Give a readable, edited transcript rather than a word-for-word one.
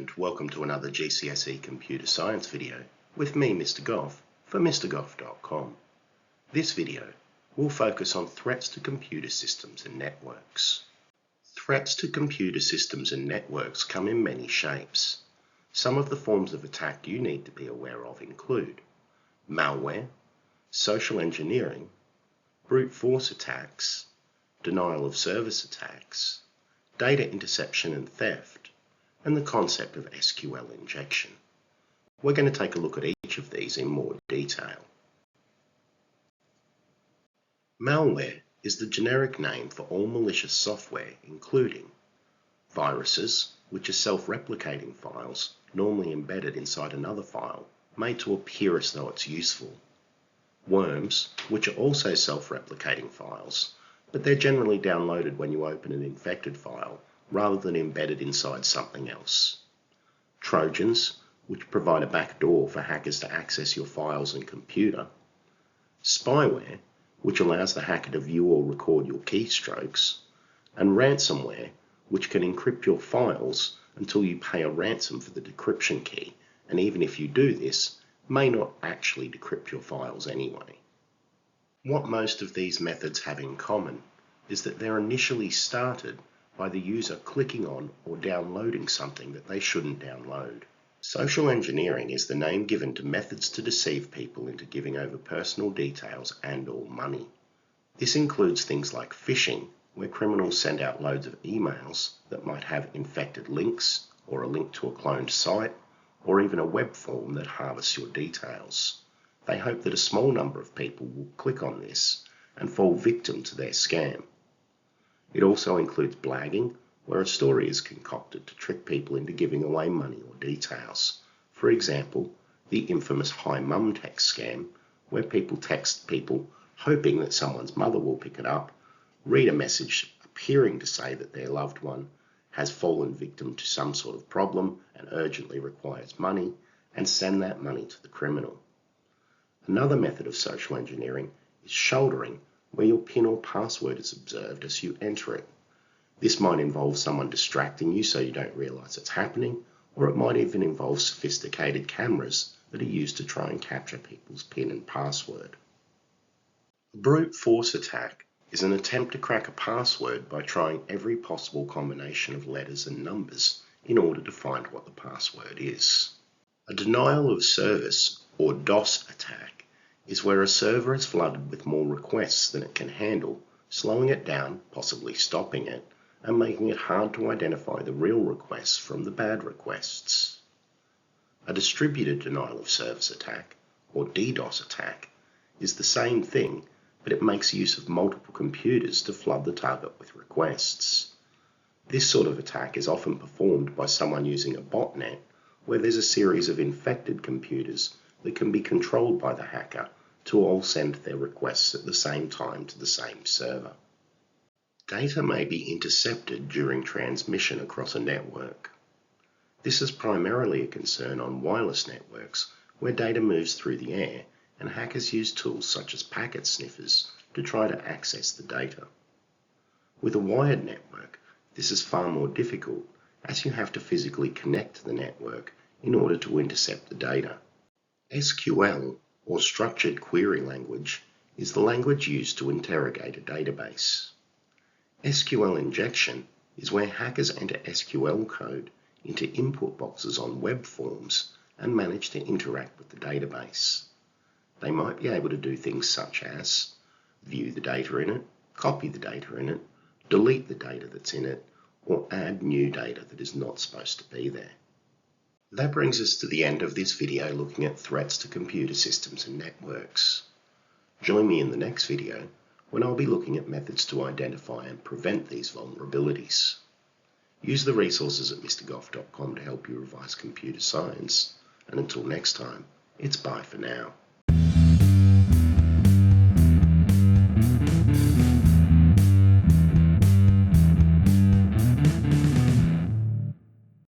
and welcome to another GCSE Computer Science video with me, Mr Goff, for MrGoff.com. This video will focus on threats to computer systems and networks. Threats to computer systems and networks come in many shapes. Some of the forms of attack you need to be aware of include malware, social engineering, brute force attacks, denial of service attacks, data interception and theft, and the concept of SQL injection. We're going to take a look at each of these in more detail. Malware is the generic name for all malicious software, including viruses, which are self-replicating files normally embedded inside another file, made to appear as though it's useful, worms, which are also self-replicating files, but they're generally downloaded when you open an infected file rather than embedded inside something else. Trojans, which provide a backdoor for hackers to access your files and computer. Spyware, which allows the hacker to view or record your keystrokes. And ransomware, which can encrypt your files until you pay a ransom for the decryption key, and even if you do this, may not actually decrypt your files anyway. What most of these methods have in common is that they're initially started by the user clicking on or downloading something that they shouldn't download. Social engineering is the name given to methods to deceive people into giving over personal details and/or money. This includes things like phishing, where criminals send out loads of emails that might have infected links, or a link to a cloned site, or even a web form that harvests your details. They hope that a small number of people will click on this and fall victim to their scam. It also includes blagging, where a story is concocted to trick people into giving away money or details. For example, the infamous Hi Mum text scam, where people text people hoping that someone's mother will pick it up, read a message appearing to say that their loved one has fallen victim to some sort of problem and urgently requires money, and send that money to the criminal. Another method of social engineering is shouldering, where your PIN or password is observed as you enter it. This might involve someone distracting you so you don't realize it's happening, or it might even involve sophisticated cameras that are used to try and capture people's PIN and password. A brute force attack is an attempt to crack a password by trying every possible combination of letters and numbers in order to find what the password is. A denial of service, or DOS attack, is where a server is flooded with more requests than it can handle, slowing it down, possibly stopping it, and making it hard to identify the real requests from the bad requests. A distributed denial of service attack, or DDoS attack, is the same thing, but it makes use of multiple computers to flood the target with requests. This sort of attack is often performed by someone using a botnet, where there's a series of infected computers that can be controlled by the hacker to all send their requests at the same time to the same server. Data may be intercepted during transmission across a network. This is primarily a concern on wireless networks, where data moves through the air and hackers use tools such as packet sniffers to try to access the data. With a wired network, this is far more difficult, as you have to physically connect to the network in order to intercept the data. SQL, or Structured Query Language, is the language used to interrogate a database. SQL injection is where hackers enter SQL code into input boxes on web forms and manage to interact with the database. They might be able to do things such as view the data in it, copy the data in it, delete the data that's in it, or add new data that is not supposed to be there. That brings us to the end of this video looking at threats to computer systems and networks. Join me in the next video when I'll be looking at methods to identify and prevent these vulnerabilities. Use the resources at MrGoff.com to help you revise computer science, and until next time, it's bye for now.